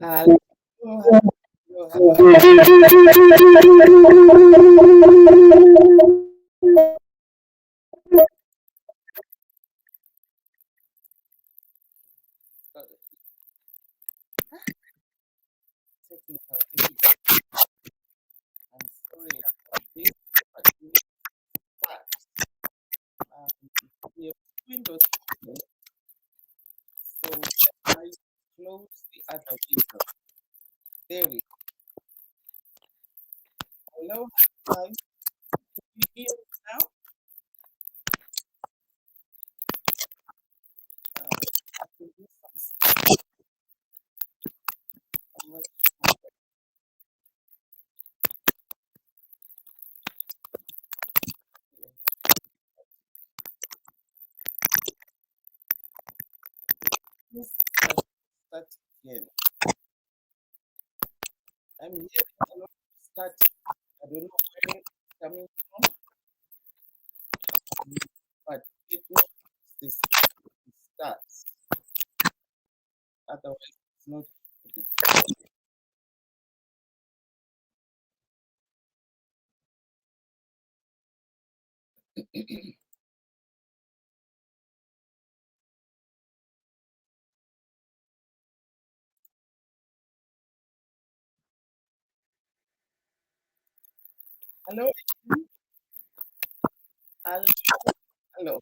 Hello, hello, hello. Technical difficulty. I'm sorry about this, but we start. We have Windows open, so I close the other window. There we go. Hello, guys. Can you hear me now? I can do some stuff. I'm not sure. Let's start again. I'm hearing a lot of static. I don't know where it's coming from, but it knows this starts. Otherwise, it's not good. Hello, hello, hello.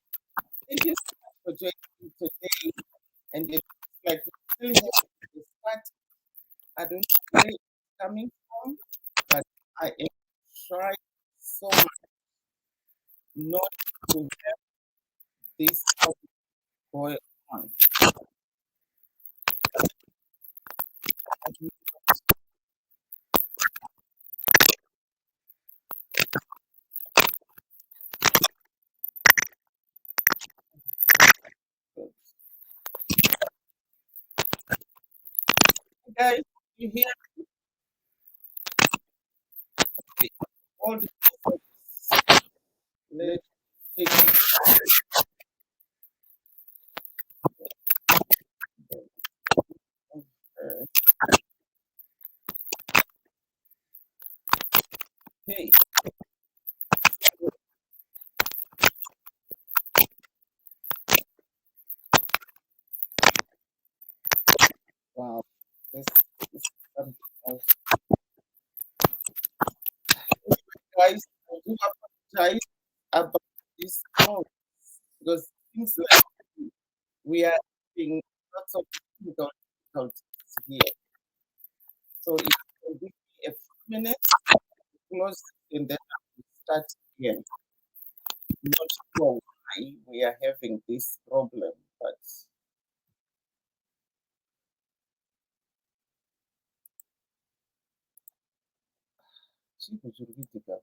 Thank you so much for joining me today. And it looks like we still have the start. I don't know where it's coming from, but I am trying so much not to have this topic going on. Guys, you hear me? All the let's take uh, hey, wow, this is something else. Guys, I do apologize about this noise because things like we are having lots of technical difficulties here. So if you can give me a few minutes, close and then I will start again. Not sure why we are having this problem, but chico jurídica.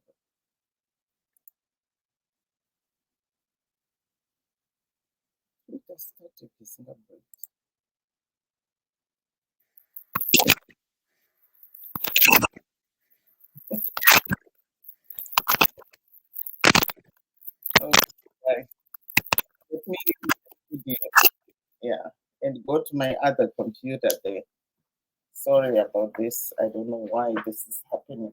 It has started this number. Okay, let me video. Yeah, and go to my other computer there. Sorry about this. I don't know why this is happening.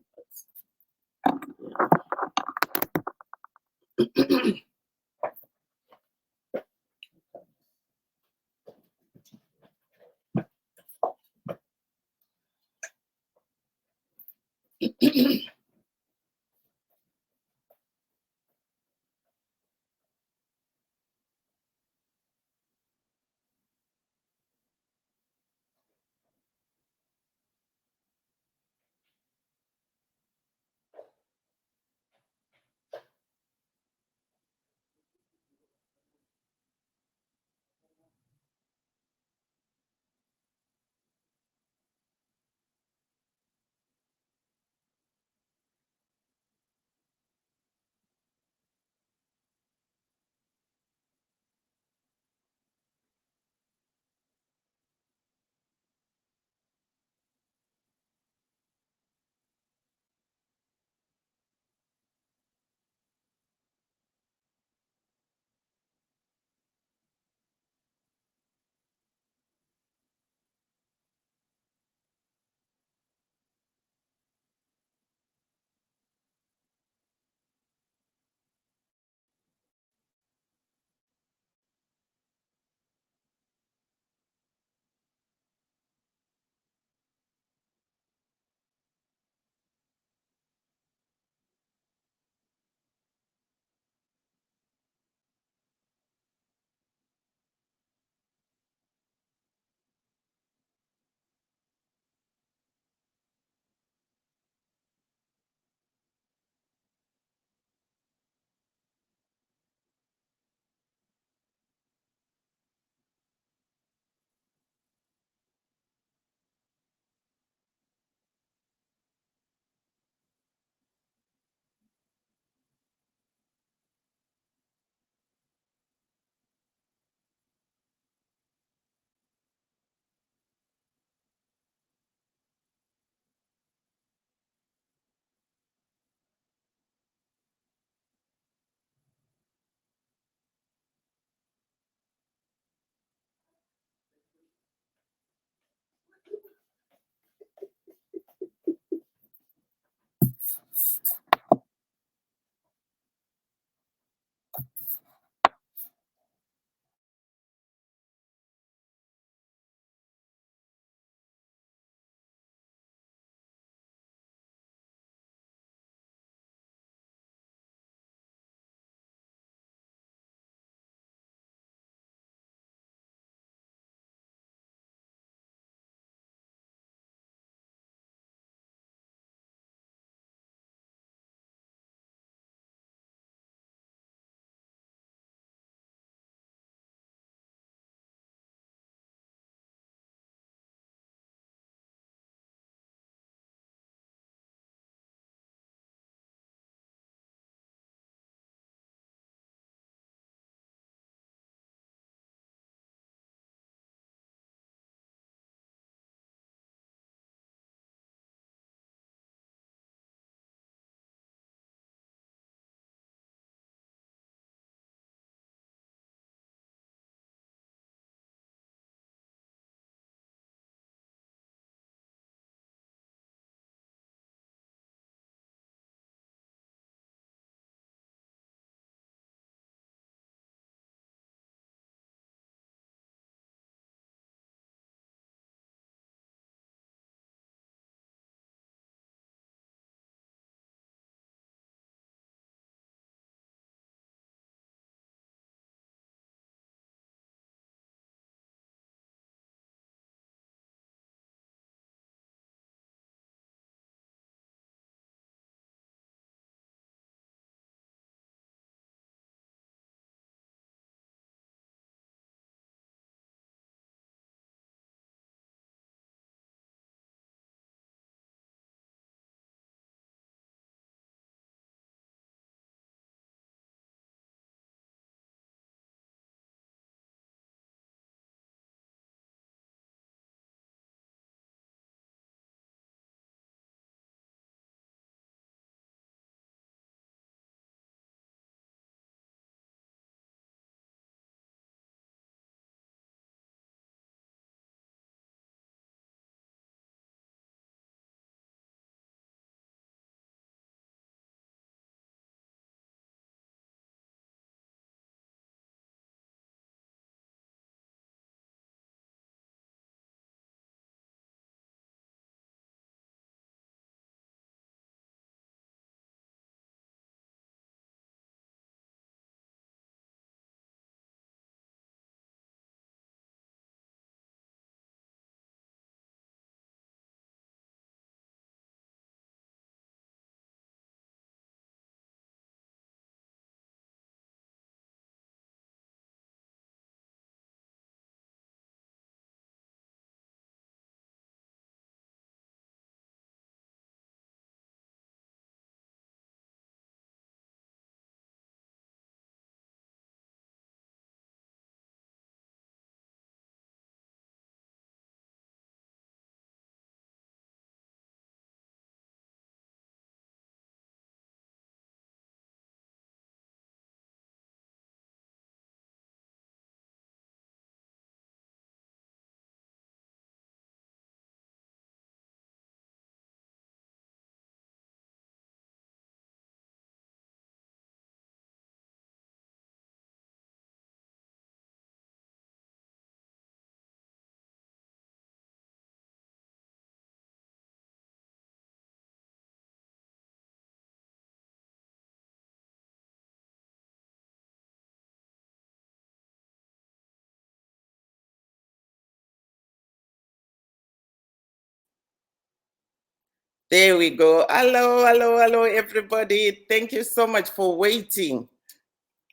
There we go. Hello, hello, hello, everybody. Thank you so much for waiting.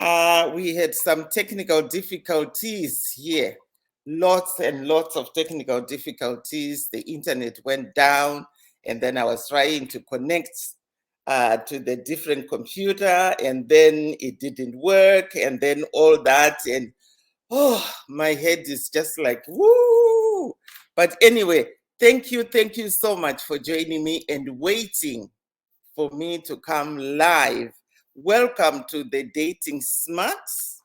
We had some technical difficulties here. Lots and lots of technical difficulties. The internet went down, and then I was trying to connect to the different computer, and then it didn't work, and then all that. And oh, my head is just like, woo. But anyway, thank you so much for joining me and waiting for me to come live. Welcome to the Dating Smarts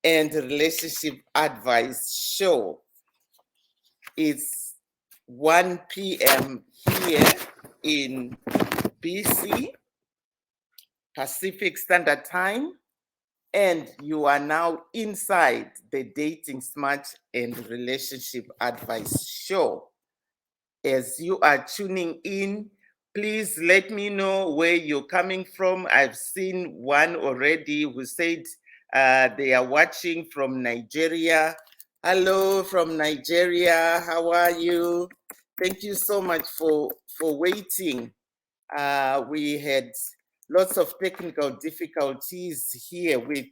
and Relationship Advice Show. It's 1 p.m. here in BC, Pacific Standard Time, and you are now inside the Dating Smart and Relationship Advice Show. As you are tuning in, please let me know where you're coming from. I've seen one already who said they are watching from Nigeria. Hello from Nigeria, how are you? Thank you so much for waiting. We had lots of technical difficulties here with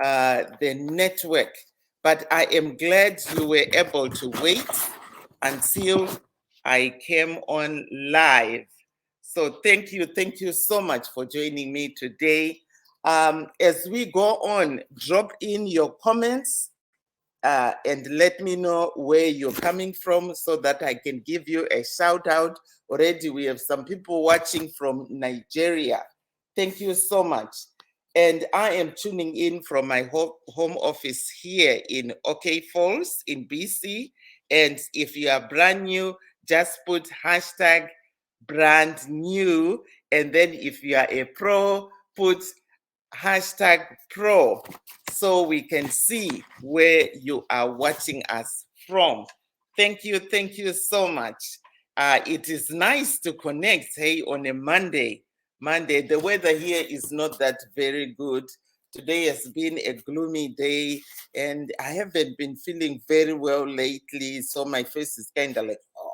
the network, but I am glad you were able to wait until I came on live. So thank you so much for joining me today. As we go on, drop in your comments and let me know where you're coming from so that I can give you a shout out. Already we have some people watching from Nigeria. Thank you so much. And I am tuning in from my home office here in OK Falls in BC. And if you are brand new, just put hashtag brand new. And then if you are a pro, put hashtag pro so we can see where you are watching us from. Thank you so much. It is nice to connect, hey, on a Monday. The weather here is not that very good. Today has been a gloomy day and I haven't been feeling very well lately, so my face is kind of like, oh.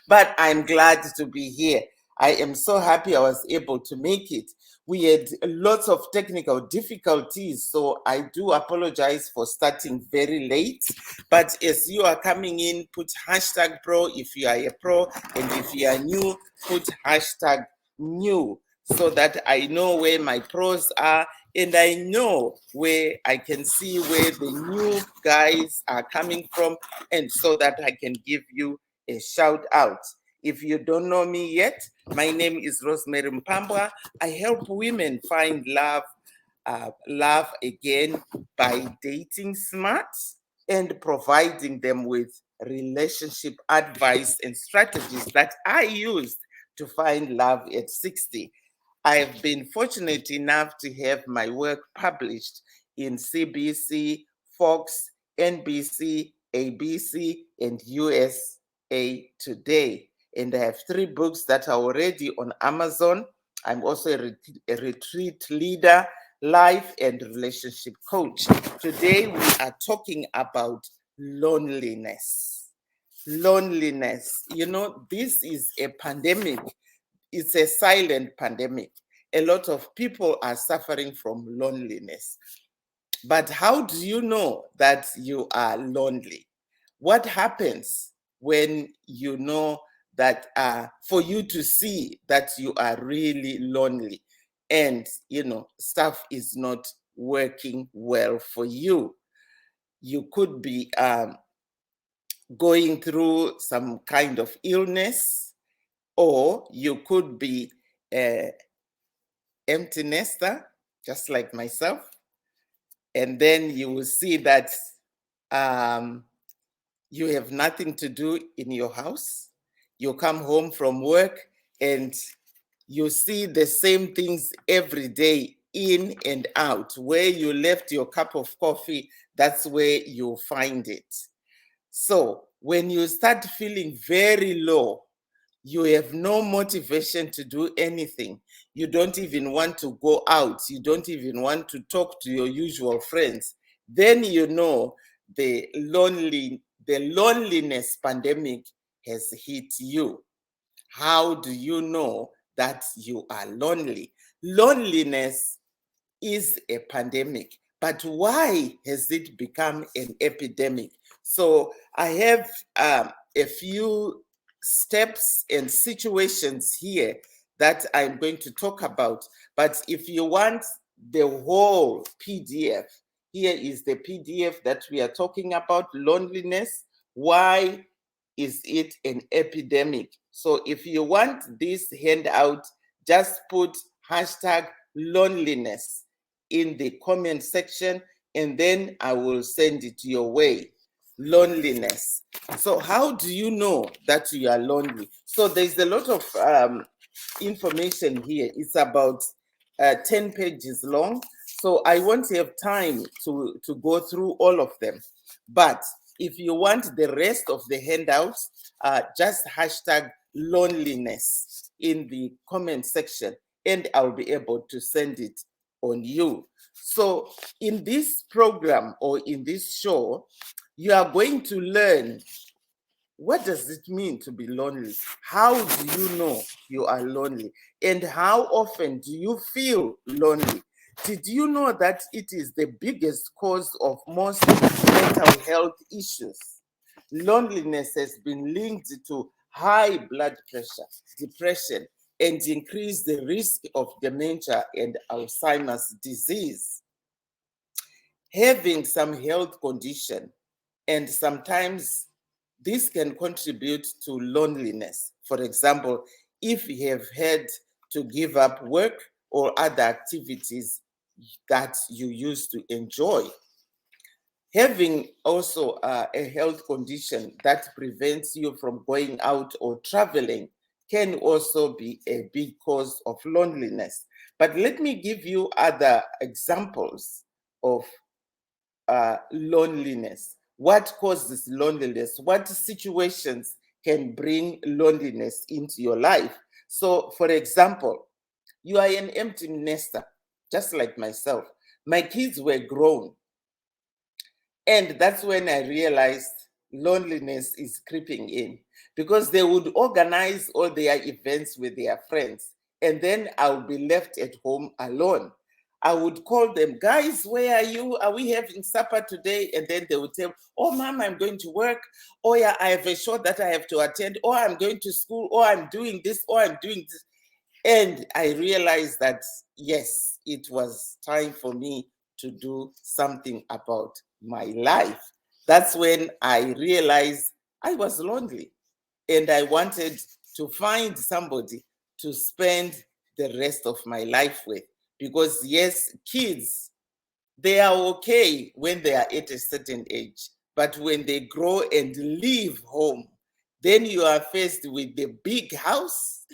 But I'm glad to be here. I am so happy I was able to make it. We had lots of technical difficulties, so I do apologize for starting very late. But as you are coming in, put hashtag pro if you are a pro, and if you are new, put hashtag new so that I know where my pros are and I know where I can see where the new guys are coming from, and so that I can give you a shout out. If you don't know me yet, my name is Rosemary Mpambwa. I help women find love again by dating smart and providing them with relationship advice and strategies that I used to find love at 60. I've been fortunate enough to have my work published in CBC, Fox, NBC, ABC, and USA Today. And I have 3 books that are already on Amazon. I'm also a retreat leader, life and relationship coach. Today we are talking about loneliness. Loneliness. You know, this is a pandemic. It's a silent pandemic. A lot of people are suffering from loneliness. But how do you know that you are lonely? What happens when you know that for you to see that you are really lonely and stuff is not working well for you? You could be going through some kind of illness, or you could be empty nester, just like myself. And then you will see that you have nothing to do in your house. You come home from work and you see the same things every day, in and out. Where you left your cup of coffee, that's where you find it. So when you start feeling very low, you have no motivation to do anything. You don't even want to go out. You don't even want to talk to your usual friends. Then you know the loneliness pandemic has hit you. How do you know that you are lonely? Loneliness is a pandemic, but why has it become an epidemic? So I have a few steps and situations here that I'm going to talk about. But if you want the whole PDF, here is the PDF that we are talking about: loneliness. Why is it an epidemic? So if you want this handout, just put hashtag loneliness in the comment section, and then I will send it your way. Loneliness. So how do you know that you are lonely? So there's a lot of information here. It's about 10 pages long. So I won't have time to go through all of them. But if you want the rest of the handouts, just hashtag loneliness in the comment section, and I'll be able to send it on you. So in this program or in this show, you are going to learn, what does it mean to be lonely? How do you know you are lonely? And how often do you feel lonely? Did you know that it is the biggest cause of most mental health issues? Loneliness has been linked to high blood pressure, depression, and increase the risk of dementia and Alzheimer's disease. Having some health condition, and sometimes this can contribute to loneliness. For example, if you have had to give up work or other activities that you used to enjoy. Having also a health condition that prevents you from going out or traveling can also be a big cause of loneliness. But let me give you other examples of loneliness. What causes loneliness? What situations can bring loneliness into your life? So, for example, you are an empty nester, just like myself. My kids were grown, and that's when I realized loneliness is creeping in, because they would organize all their events with their friends, and then I'll be left at home alone. I would call them, guys, where are you? Are we having supper today? And then they would tell, oh, mom, I'm going to work. Oh, yeah, I have a show that I have to attend. Oh, I'm going to school. Oh, I'm doing this. Oh, I'm doing this. And I realized that, yes, it was time for me to do something about my life. That's when I realized I was lonely and I wanted to find somebody to spend the rest of my life with. Because, yes, kids, they are okay when they are at a certain age, but when they grow and leave home, then you are faced with the big house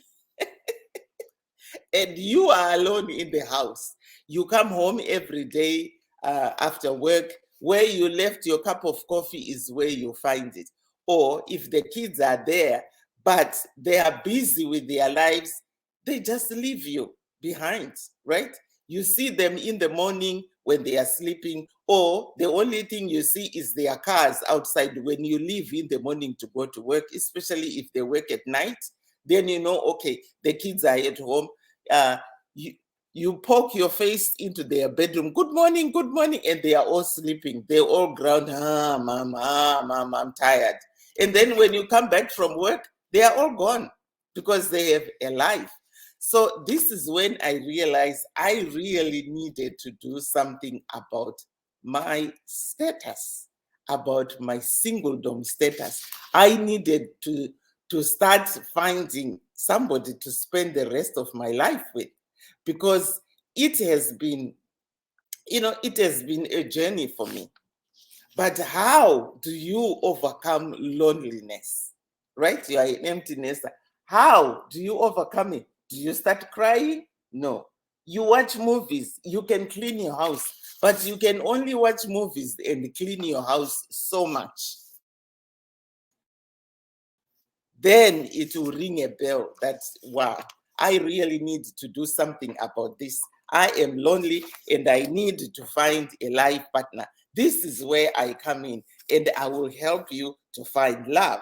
and you are alone in the house. You come home every day after work. Where you left your cup of coffee is where you find it. Or if the kids are there, but they are busy with their lives, they just leave you behind, right? You see them in the morning when they are sleeping, or the only thing you see is their cars outside when you leave in the morning to go to work, especially if they work at night. Then you know, okay, the kids are at home. uh, you, you poke your face into their bedroom, good morning, and they are all sleeping. They're all ground, mom, I'm tired. And then when you come back from work, they are all gone because they have a life. So this is when I realized I really needed to do something about my status, about my singledom status. I needed to start finding somebody to spend the rest of my life with, because it has been, it has been a journey for me. But how do you overcome loneliness? Right? You are an empty nester. How do you overcome it? Do you start crying? No. You watch movies. You can clean your house, but you can only watch movies and clean your house so much. Then it will ring a bell that, wow, I really need to do something about this. I am lonely and I need to find a life partner. This is where I come in, and I will help you to find love.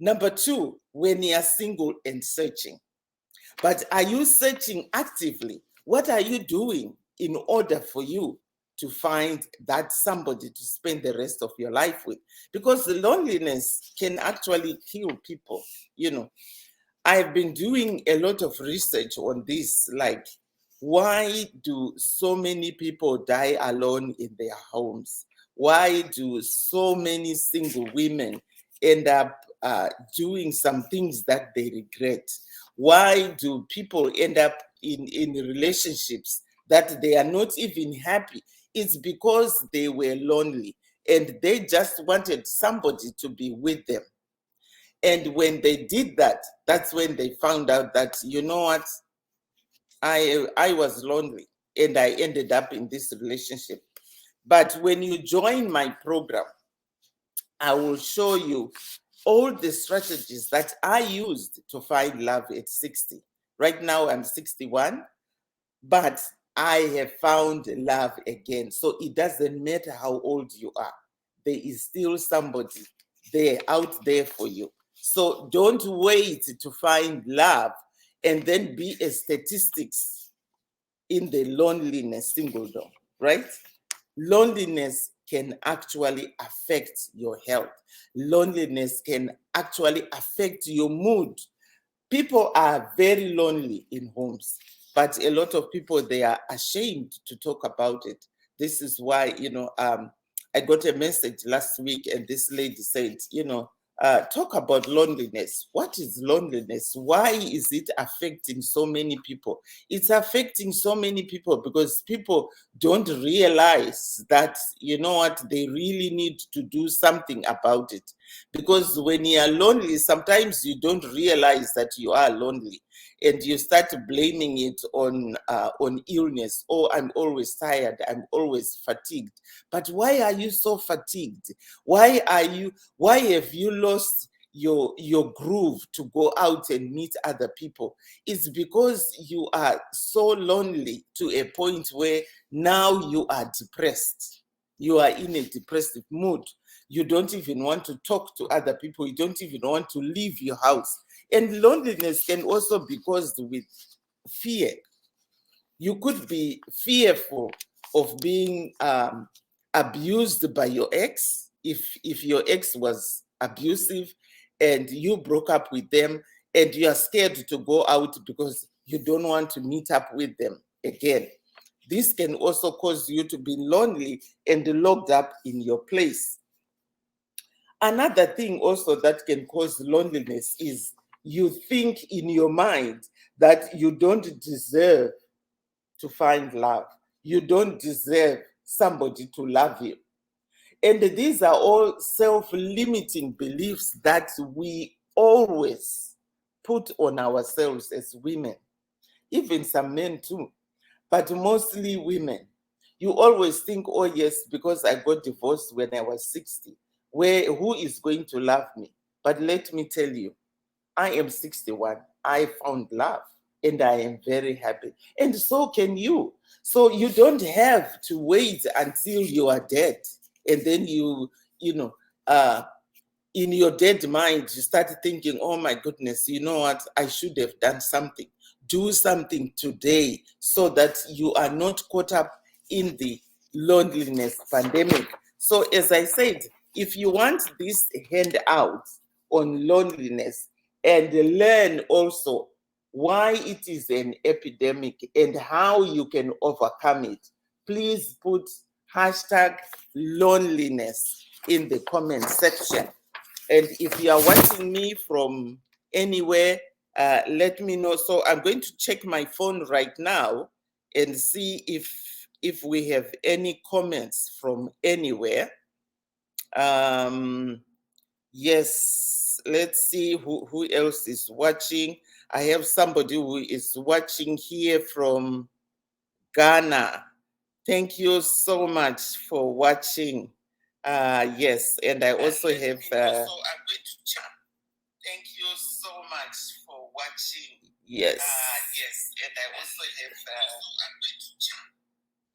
Number two, when you are single and searching. But are you searching actively? What are you doing in order for you to find that somebody to spend the rest of your life with? Because the loneliness can actually kill people. You know, I've been doing a lot of research on this, like why do so many people die alone in their homes? Why do so many single women end up doing some things that they regret? Why do people end up in relationships that they are not even happy? It's because they were lonely and they just wanted somebody to be with them. And when they did that, that's when they found out that, you know what, I was lonely and I ended up in this relationship. But when you join my program, I will show you all the strategies that I used to find love at 60. Right now, I'm 61, but I have found love again. So it doesn't matter how old you are, there is still somebody there out there for you. So don't wait to find love and then be a statistics in the loneliness singledom, right? Loneliness can actually affect your health. Loneliness can actually affect your mood. People are very lonely in homes, but a lot of people, they are ashamed to talk about it. This is why, I got a message last week and this lady said, talk about loneliness. What is loneliness? Why is it affecting so many people? It's affecting so many people because people don't realize that, you know what, they really need to do something about it. Because when you are lonely, sometimes you don't realize that you are lonely and you start blaming it on illness. Oh, I'm always tired, I'm always fatigued. But why are you so fatigued? Why have you lost your groove to go out and meet other people? It's because you are so lonely to a point where now you are depressed. You are in a depressive mood. You don't even want to talk to other people. You don't even want to leave your house. And loneliness can also be caused with fear. You could be fearful of being abused by your ex. If your ex was abusive and you broke up with them and you are scared to go out because you don't want to meet up with them again. This can also cause you to be lonely and locked up in your place. Another thing also that can cause loneliness is you think in your mind that you don't deserve to find love. You don't deserve somebody to love you. And these are all self-limiting beliefs that we always put on ourselves as women, even some men too, but mostly women. You always think, oh yes, because I got divorced when I was 60, who is going to love me? But let me tell you, I am 61. I found love and I am very happy. And so can you. So you don't have to wait until you are dead. And then you know, uh, in your dead mind, you start thinking, oh my goodness, you know what? I should have done something. Do something today so that you are not caught up in the loneliness pandemic. So, as I said, if you want this handout on loneliness and learn also why it is an epidemic and how you can overcome it, please put hashtag loneliness in the comment section. And if you are watching me from anywhere, let me know. So I'm going to check my phone right now and see if we have any comments from anywhere. Yes, let's see who else is watching. I have somebody who is watching here from Ghana. Thank you so much for watching. Yes, and I also have. Thank you so much for watching. Yes. Yes, and I also have.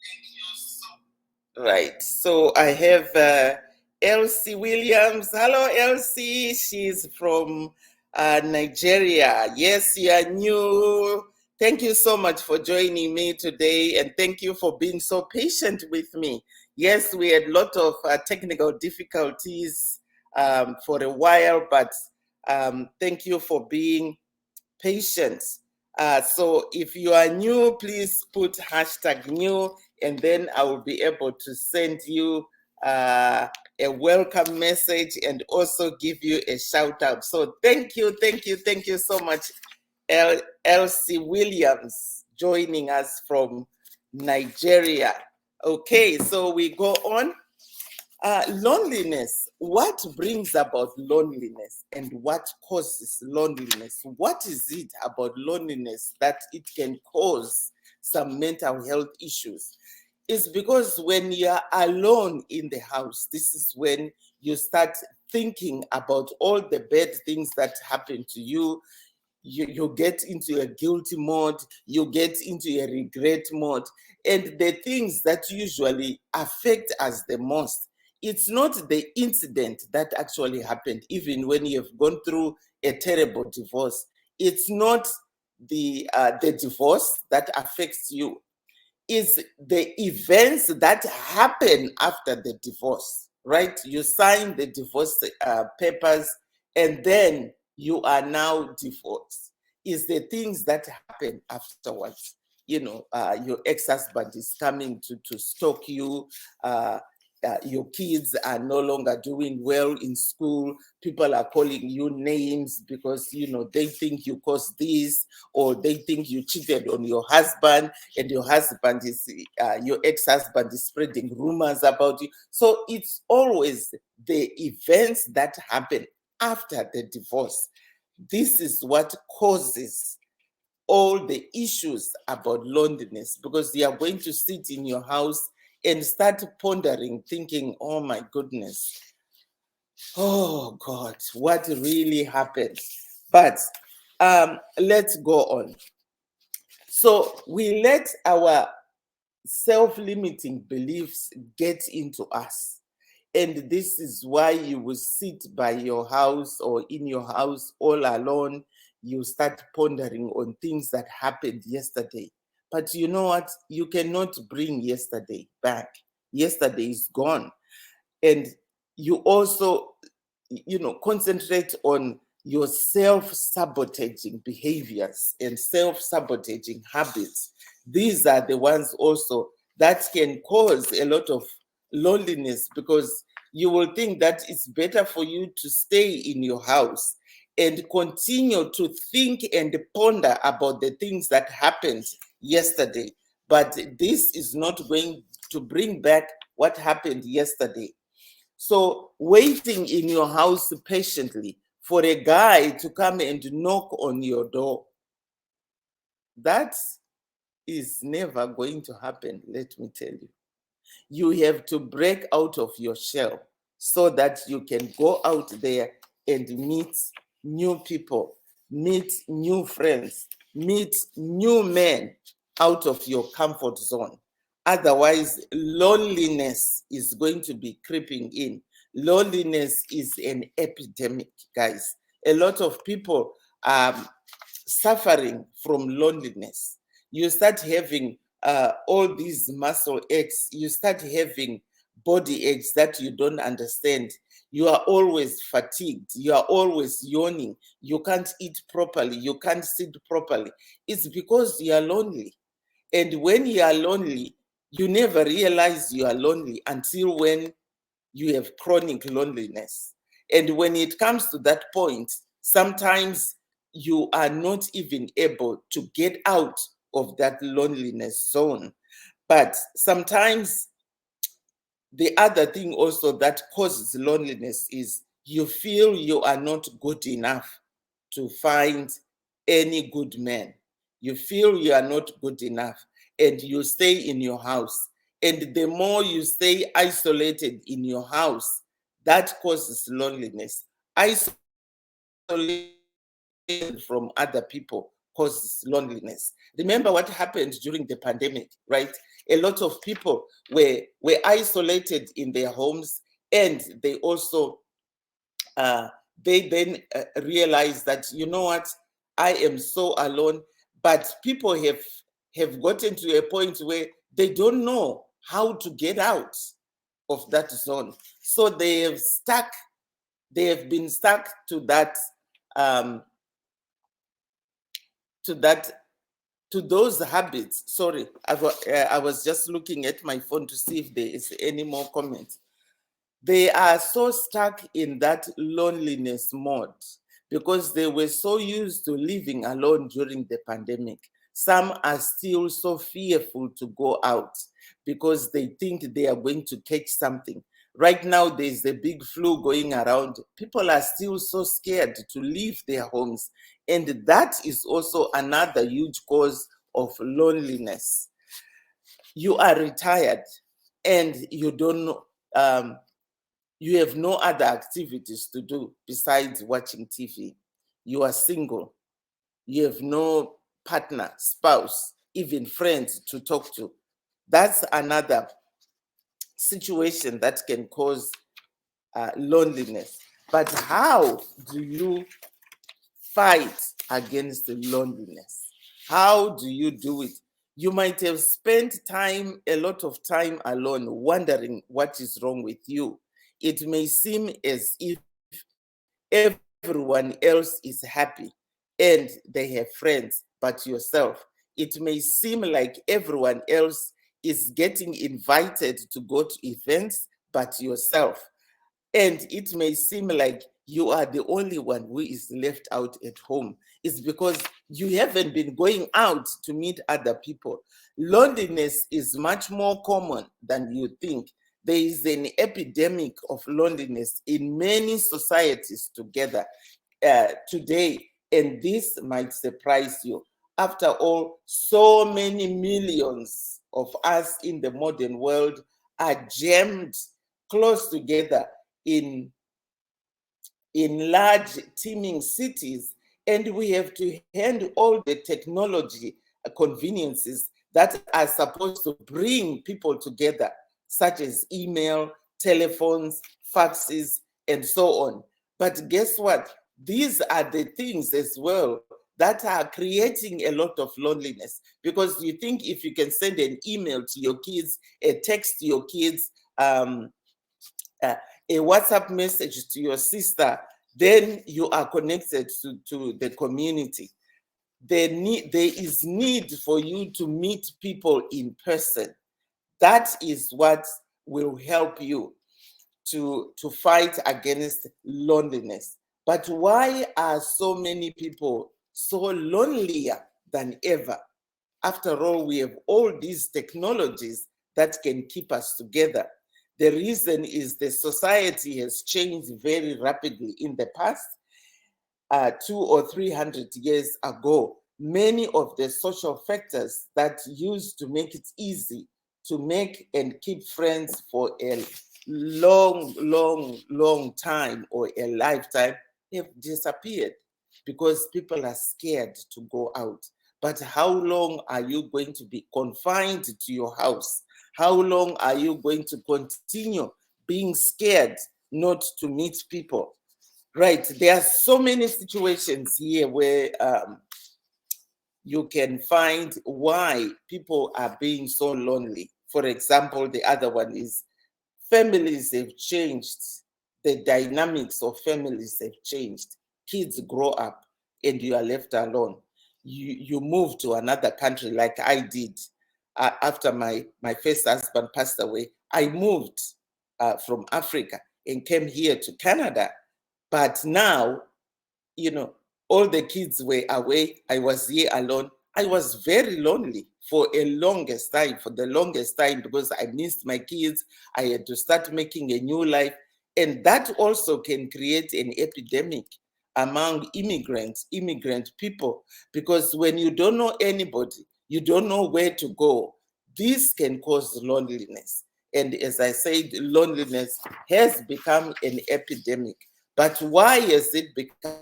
Thank you so. Right. So I have Elsie Williams. Hello, Elsie. She's from Nigeria. Yes, you are new. Thank you so much for joining me today, and thank you for being so patient with me. Yes, we had a lot of technical difficulties for a while, but thank you for being patient. So if you are new, please put hashtag new, and then I will be able to send you a welcome message and also give you a shout out. So thank you so much, Elsie Williams, joining us from Nigeria. Okay, so we go on. Loneliness. What brings about loneliness and what causes loneliness? What is it about loneliness that it can cause some mental health issues? It's because when you're alone in the house, this is when you start thinking about all the bad things that happen to you. You get into a guilty mode, you get into a regret mode, and the things that usually affect us the most, it's not the incident that actually happened, even when you've gone through a terrible divorce. It's not the divorce that affects you, is the events that happen after the divorce, right? You sign the divorce papers and then you are now divorced. Is the things that happen afterwards. You know, your ex-husband is coming to stalk you. Your kids are no longer doing well in school. People are calling you names because, you know, they think you caused this, or they think you cheated on your husband, and your husband is, your ex-husband is spreading rumors about you. So it's always the events that happen after the divorce. This is what causes all the issues about loneliness, because you are going to sit in your house and start pondering, thinking, oh my goodness, oh God, what really happened? But let's go on. So we let our self-limiting beliefs get into us. And this is why you will sit by your house or in your house all alone. You start pondering on things that happened yesterday. But you know what? You cannot bring yesterday back. Yesterday is gone. And you also, you know, concentrate on your self-sabotaging behaviors and self-sabotaging habits. These are the ones also that can cause a lot of loneliness, because you will think that it's better for you to stay in your house and continue to think and ponder about the things that happened yesterday. But this is not going to bring back what happened yesterday. So waiting in your house patiently for a guy to come and knock on your door, that is never going to happen, let me tell you. You have to break out of your shell so that you can go out there and meet new people, meet new friends, meet new men out of your comfort zone. Otherwise, loneliness is going to be creeping in. Loneliness is an epidemic, guys. A lot of people are suffering from loneliness. You start having all these muscle aches, you start having body aches that you don't understand. You are always fatigued, you are always yawning, you can't eat properly, you can't sit properly. It's because you are lonely. And when you are lonely, you never realize you are lonely until when you have chronic loneliness. And when it comes to that point, sometimes you are not even able to get out of that loneliness zone. But sometimes the other thing also that causes loneliness is you feel you are not good enough to find any good man. You feel you are not good enough and you stay in your house. And the more you stay isolated in your house, that causes loneliness. Isolation from other people causes loneliness. Remember what happened during the pandemic, right? A lot of people were isolated in their homes, And they also they then realize that, you know what, I am so alone. But people have gotten to a point where they don't know how to get out of that zone. So they have been stuck um, to that to those habits. Sorry, I was just looking at my phone to see if there is any more comments. They are so stuck in that loneliness mode because they were so used to living alone during the pandemic. Some are still so fearful to go out because they think they are going to catch something. Right now, there's a big flu going around. People are still so scared to leave their homes. And that is also another huge cause of loneliness. You are retired and you don't know. You have no other activities to do besides watching TV. You are single. You have no partner, spouse, even friends to talk to. That's another situation that can cause loneliness. But how do you fight against loneliness? How do you do it? You might have spent a lot of time alone, wondering what is wrong with you. It may seem as if everyone else is happy and they have friends, but yourself. It may seem like everyone else is getting invited to go to events, but yourself. And it may seem like you are the only one who is left out at home. It's because you haven't been going out to meet other people. Loneliness is much more common than you think. There is an epidemic of loneliness in many societies together today, and this might surprise you. After all, so many millions of us in the modern world are jammed close together in large teeming cities, and we have to hand all the technology conveniences that are supposed to bring people together, such as email, telephones, faxes, and so on. But guess what? These are the things as well that are creating a lot of loneliness, because you think if you can send an email to your kids, a text to your kids, uh, a WhatsApp message to your sister, then you are connected to the community. There is need for you to meet people in person. That is what will help you to fight against loneliness. But why are so many people so lonelier than ever? After all, we have all these technologies that can keep us together. The reason is the society has changed very rapidly in the past. 200 or 300 years ago, many of the social factors that used to make it easy to make and keep friends for a long time or a lifetime have disappeared because people are scared to go out. But how long are you going to be confined to your house? How long are you going to continue being scared not to meet people? Right. There are so many situations here where you can find why people are being so lonely. For example, the other one is families have changed. The dynamics of families have changed. Kids grow up and you are left alone. You move to another country like I did after my first husband passed away. I moved from Africa and came here to Canada. But now, you know, all the kids were away. I was here alone. I was very lonely for the longest time, because I missed my kids. I had to start making a new life. And that also can create an epidemic among immigrant people, because when you don't know anybody, you don't know where to go. This can cause loneliness. And as I said, loneliness has become an epidemic. But why has it become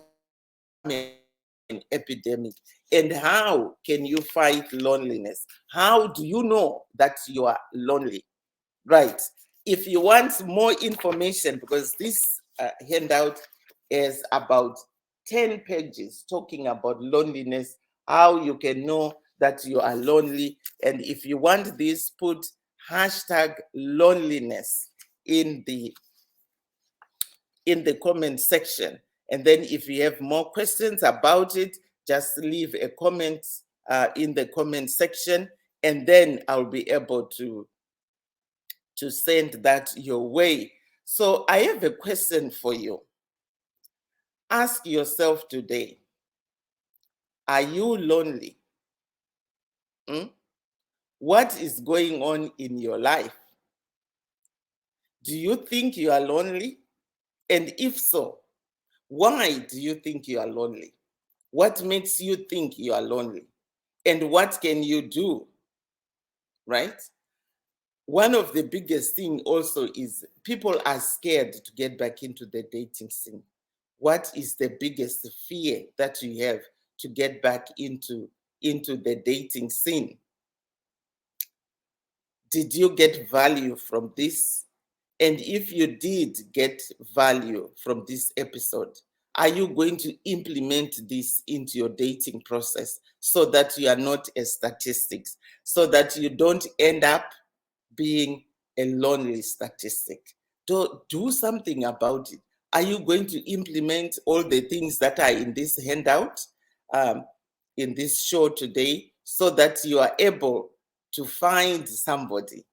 an epidemic? And how can you fight loneliness? How do you know that you are lonely? Right. If you want more information, because this handout is about 10 pages talking about loneliness, how you can know that you are lonely. And if you want this, put hashtag loneliness in the comment section. And then if you have more questions about it, just leave a comment in the comment section, and then I'll be able to send that your way. So I have a question for you. Ask yourself today, are you lonely? What is going on in your life? Do you think you are lonely? And if so, why do you think you are lonely? What makes you think you are lonely? And what can you do? Right? One of the biggest thing also is people are scared to get back into the dating scene. What is the biggest fear that you have to get back into the dating scene? Did you get value from this? And if you did get value from this episode, are you going to implement this into your dating process so that you are not a statistics, so that you don't end up being a lonely statistic? Do something about it. Are you going to implement all the things that are in this handout, in this show today, so that you are able to find somebody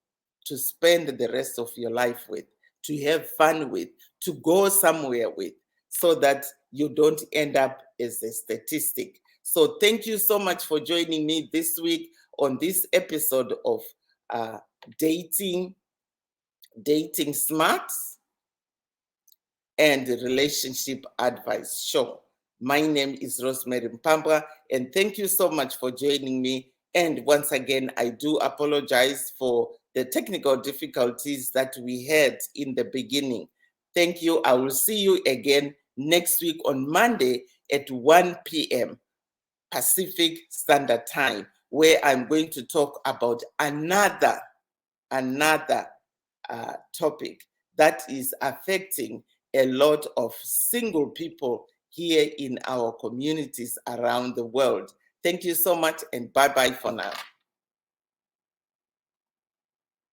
to spend the rest of your life with, to have fun with, to go somewhere with, so that you don't end up as a statistic? So thank you so much for joining me this week on this episode of Dating Smarts and Relationship Advice Show. My name is Rosemary Mpamba, and thank you so much for joining me. And once again, I do apologize for the technical difficulties that we had in the beginning. Thank you. I will see you again next week on Monday at 1 p.m. Pacific Standard Time, where I'm going to talk about another topic that is affecting a lot of single people here in our communities around the world. Thank you so much, and bye-bye for now.